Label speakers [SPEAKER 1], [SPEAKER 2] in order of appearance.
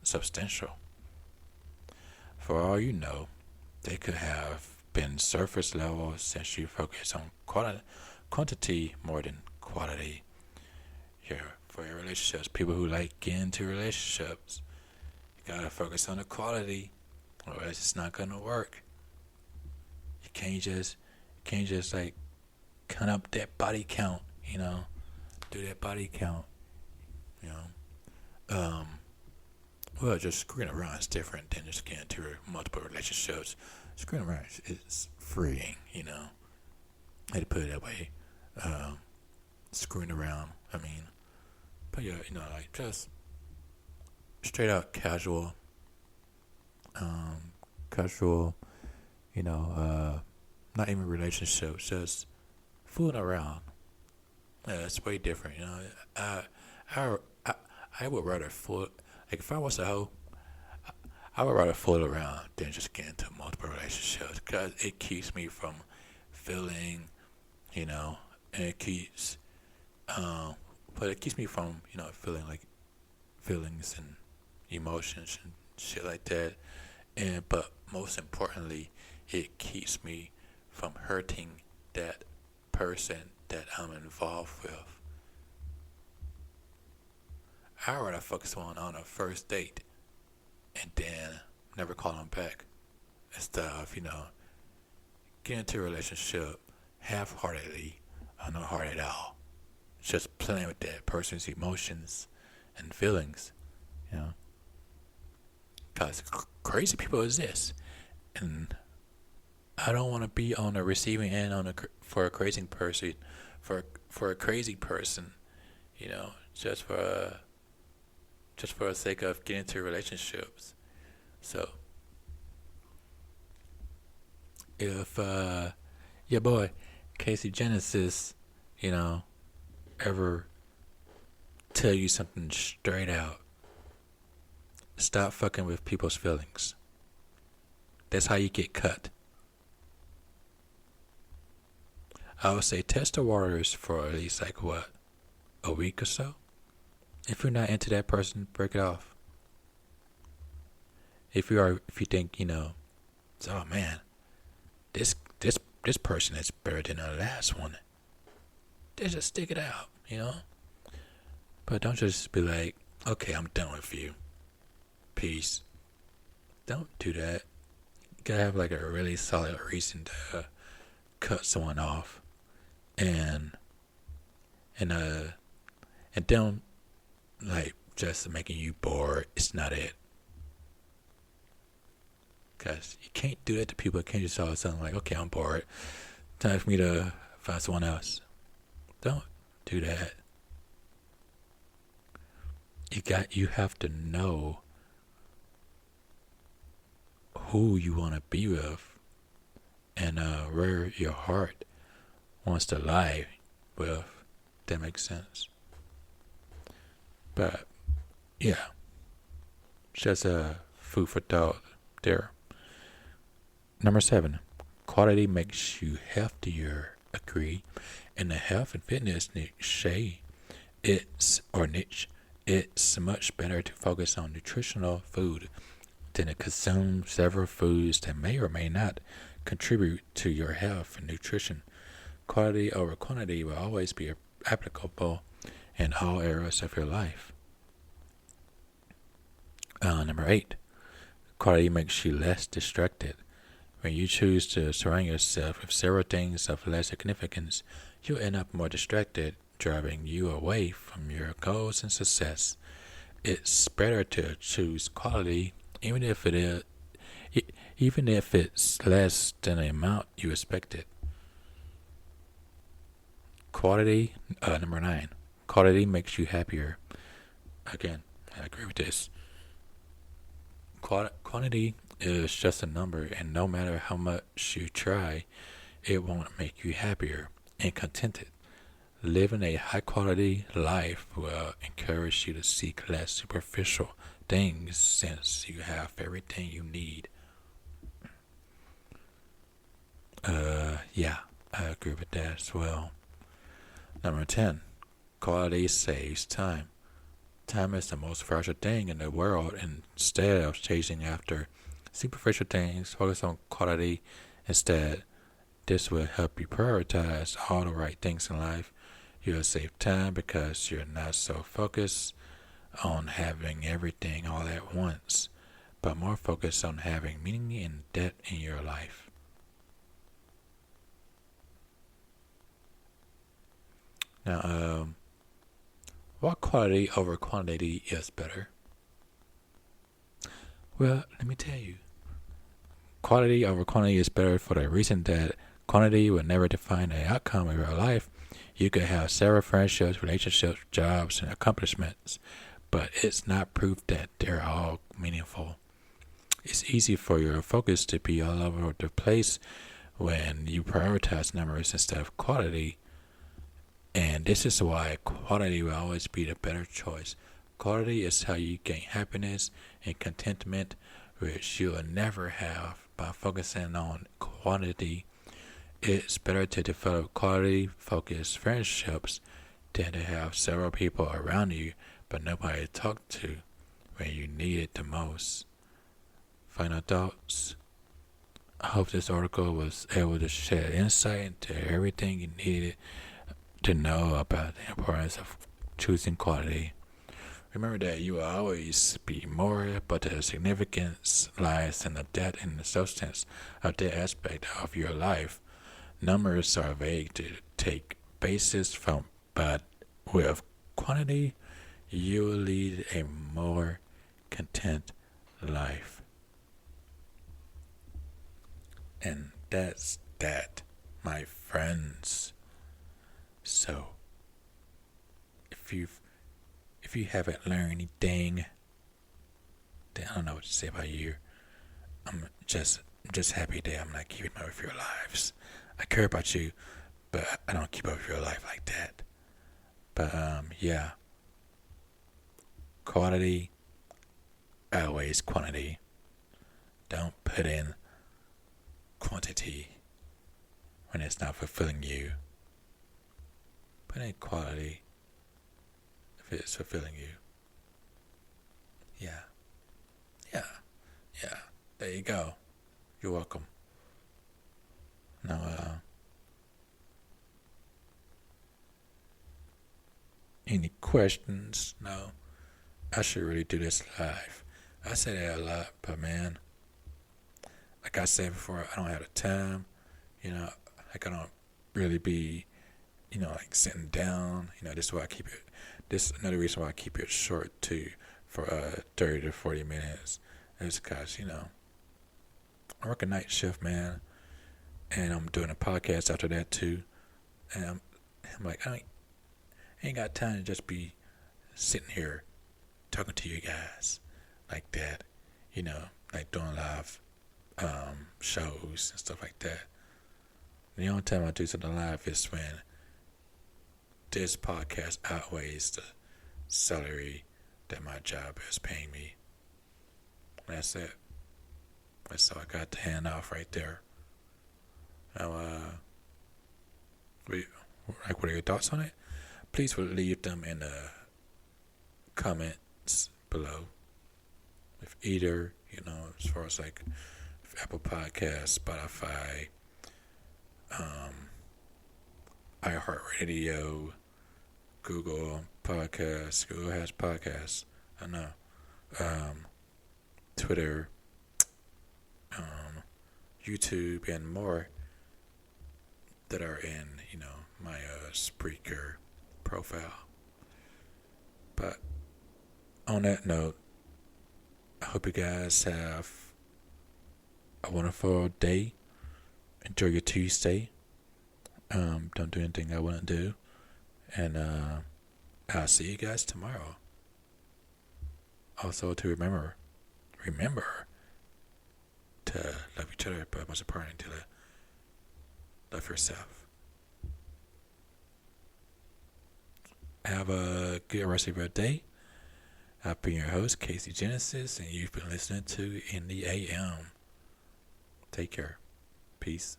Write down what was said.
[SPEAKER 1] substantial. For all you know, they could have been surface level since you focus on quantity more than quality. Here, for your relationships, people who like getting into relationships, you gotta focus on the quality, or else it's not gonna work. You can't just like count up that body count, do that body count, you know. Well, just screwing around is different than just getting into multiple relationships. Screwing around is freeing, I had to put it that way. Screwing around, but yeah, like just straight out casual, casual, not even relationships, just fooling around. Yeah, it's way different, I, I, I, I would rather fool, like if I was a hoe, I would rather fool around than just get into multiple relationships because it keeps me from feeling, and it keeps, but it keeps me from, feeling like feelings and emotions and shit like that. But most importantly, it keeps me from hurting that person that I'm involved with. I'd rather fuck someone on a first date and then never call them back instead of, get into a relationship half-heartedly or no heart at all. Just playing with that person's emotions and feelings, Because crazy people exist. And I don't want to be on the receiving end for a crazy person, for a crazy person, just for the sake of getting into relationships. So if your boy Casey Genesis, ever tell you something straight out, stop fucking with people's feelings. That's how you get cut. I would say test the waters for at least a week or so. If you're not into that person, break it off. If you think, oh man, this person is better than the last one, then just stick it out, But don't just be like, okay, I'm done with you. Peace. Don't do that. You gotta have a really solid reason to cut someone off, and don't just making you bored. It's not it. Because you can't do that to people. You can't just all of a sudden okay, I'm bored. Time for me to find someone else. Don't do that. You have to know who you want to be with and where your heart wants to lie with. That makes sense. But yeah, just a food for thought there. Number 7, quality makes you healthier. Agree. In the health and fitness niche, it's much better to focus on nutritional food than to consume several foods that may or may not contribute to your health and nutrition. Quality over quantity will always be applicable in all areas of your life. Number 8, quality makes you less distracted. When you choose to surround yourself with several things of less significance, you'll end up more distracted, driving you away from your goals and success. It's better to choose quality, even if it's less than the amount you expected. Quality, number 9. Quality makes you happier. Again, I agree with this. Quantity is just a number, and no matter how much you try, it won't make you happier and contented. Living a high quality life will encourage you to seek less superficial things since you have everything you need. Yeah, I agree with that as well. Number 10, quality saves time. Time is the most fragile thing in the world. Instead of chasing after superficial things, focus on quality instead. This will help you prioritize all the right things in life. You'll save time because you're not so focused on having everything all at once, but more focused on having meaning and depth in your life. Now, what quality over quantity is better? Well, let me tell you. Quality over quantity is better for the reason that quantity will never define the outcome of your life. You could have several friendships, relationships, jobs, and accomplishments, but it's not proof that they're all meaningful. It's easy for your focus to be all over the place when you prioritize numbers instead of quality. And this is why quality will always be the better choice. Quality is how you gain happiness and contentment, which you will never have by focusing on quantity. It's better to develop quality-focused friendships than to have several people around you but nobody to talk to when you need it the most. Final thoughts. I hope this article was able to shed insight into everything you needed to know about the importance of choosing quality. Remember that you will always be more, but the significance lies in the depth and the substance of that aspect of your life. Numbers are vague to take basis from, but with quantity, you will lead a more content life. And that's that, my friends. So, if you haven't learned anything, then I don't know what to say about you. I'm just happy that I'm not keeping up with your lives. I care about you, but I don't keep up with your life like that. But yeah, quality outweighs quantity. Don't put in quantity when it's not fulfilling you. Put in quality if it's fulfilling you. Yeah. There you go. You're welcome. Now, any questions? No. I should really do this live. I say that a lot, but man, like I said before, I don't have the time. Like I don't really be, like sitting down. This is why I keep it. This is another reason why I keep it short too, for 30 to 40 minutes. It's because I work a night shift, man, and I'm doing a podcast after that too. And I'm like, I ain't got time to just be sitting here talking to you guys like that, like doing live shows and stuff like that. The only time I do something live is when this podcast outweighs the salary that my job is paying me. That's it. So I got the hand off right there. Now, what are your thoughts on it? Please leave them in the comments below. If either, as far as like Apple Podcasts, Spotify, iHeartRadio, Google Podcasts. Google has podcasts. I know. Twitter, YouTube, and more that are in, my Spreaker profile. But on that note, I hope you guys have a wonderful day. Enjoy your Tuesday. Don't do anything I wouldn't do. And I'll see you guys tomorrow. Also, to remember to love each other, but most importantly, to love yourself. Have a good rest of your day. I've been your host, Casey Genesis, and you've been listening to In the AM. Take care. Peace.